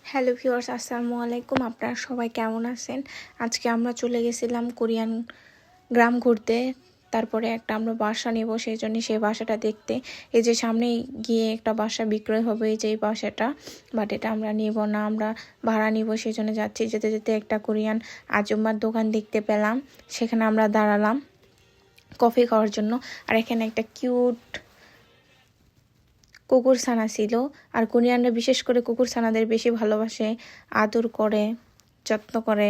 Hello viewers, আসসালামু আলাইকুম। আপনারা সবাই কেমন আছেন? আজকে আমরা চলে গেছিলাম কোরিয়ান গ্রাম ঘুরতে। তারপরে আমরা বাসা নেব, সেই জন্য সেই বাসাটা দেখতে। এই যে সামনে গিয়ে একটা বাসা বিক্রয় হবে, এই যে এই বাসাটা, বাট এটা আমরা নেব না, আমরা ভাড়া নিব, সেই জন্য যাচ্ছি। যেতে যেতে একটা কোরিয়ান আজুম্মার দোকান দেখতে পেলাম, সেখানে আমরা দাঁড়ালাম কফি খাওয়ার জন্য। আর এখানে একটা কিউট কুকুর ছানা ছিল। আর কোরিয়ানরা বিশেষ করে কুকুর ছানাদের বেশি ভালোবাসে, আদর করে, যত্ন করে।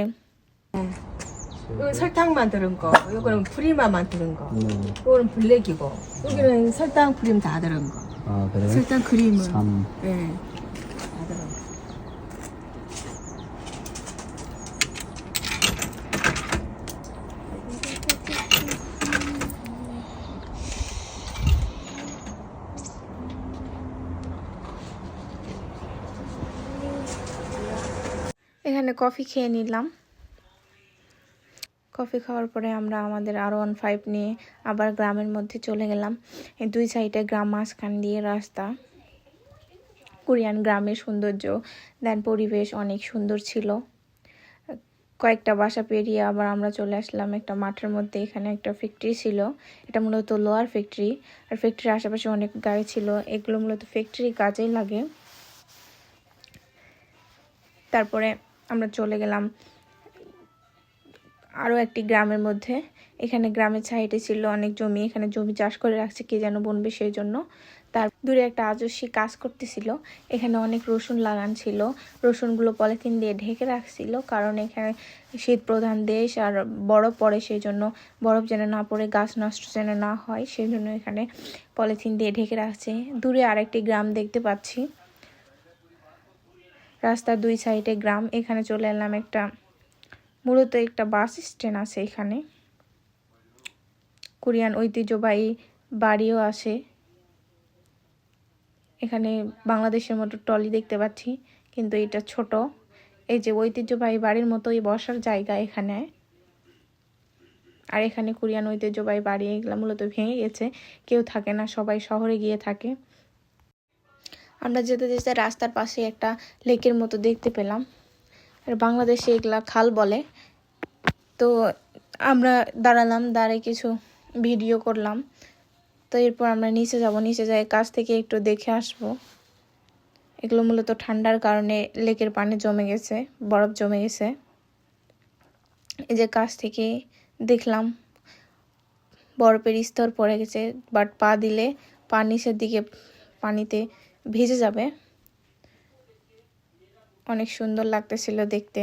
이건 설탕만 들은 거, 이거는 프리마만 들은 거, 이거는 블랙이고, 여기는 설탕 크림 다 들은 거. 아 그래? 설탕 크림은 3. 예, 다 들은 거. এখানে কফি খেয়ে নিলাম। কফি খাওয়ার পরে আমরা আমাদের R15 নিয়ে আবার গ্রামের মধ্যে চলে গেলাম। এই দুই সাইডে গ্রাম, মাঝখান দিয়ে রাস্তা। কোরিয়ান গ্রামের সৌন্দর্য, দেন পরিবেশ অনেক সুন্দর ছিল। কয়েকটা বাসা পেরিয়ে আবার আমরা চলে আসলাম একটা মাঠের মধ্যে। এখানে একটা ফ্যাক্টরি ছিল, এটা মূলত লোহার ফ্যাক্টরি। আর ফ্যাক্টরির আশেপাশে অনেক গাড়ি ছিল, এগুলো মূলত ফ্যাক্টরি কাজেই লাগে। তারপরে আমরা চলে গেলাম আরও একটি গ্রামের মধ্যে। এখানে গ্রামের সাইডে ছিল অনেক জমি, এখানে জমি চাষ করে রাখছে, কে যেন বুনবে সেই জন্য। তার দূরে একটা আজস্বী কাজ করতেছিল। এখানে অনেক রসুন লাগান ছিল, রসুনগুলো পলিথিন দিয়ে ঢেকে রাখছিল, কারণ এখানে শীত প্রধান দেশ আর বরফ পড়ে, সেই জন্য বরফ যেন না পড়ে, গাছ নষ্ট যেন না হয়, সেই জন্য এখানে পলিথিন দিয়ে ঢেকে রাখছে। দূরে আরেকটি গ্রাম দেখতে পাচ্ছি, রাস্তার দুই সাইডে গ্রাম। এখানে চলে এলাম মূলত একটা বাস স্ট্যান্ড আছে এখানে। কোরিয়ান ঐতিহ্যবাহী বাড়িও আছে এখানে, বাংলাদেশের মতো টলি দেখতে পাচ্ছি, কিন্তু এটা ছোট। এই যে ঐতিহ্যবাহী বাড়ির মতোই বসার জায়গা এখানে। আর এখানে কোরিয়ান ঐতিহ্যবাহী বাড়ি এগুলো মূলত ভেঙে গেছে, কেউ থাকে না, সবাই শহরে গিয়ে থাকে। আমরা যেতে যেতে রাস্তার পাশে একটা লেকের মতো দেখতে পেলাম, আর বাংলাদেশে এগুলা খাল বলে। তো আমরা দাঁড়ালাম, দাঁড়িয়ে কিছু ভিডিও করলাম। তো এরপর আমরা নিচে যাব, নিচে যাই কাছ থেকে একটু দেখে আসব। এগুলো মূলত ঠান্ডার কারণে লেকের পানি জমে গেছে, বরফ জমে গেছে। এই যে কাছ থেকে দেখলাম বরফের স্তর পড়ে গেছে, বাট পা দিলে পা নিচের দিকে পানিতে ভিজে যাবে। অনেক সুন্দর লাগতেছিল দেখতে।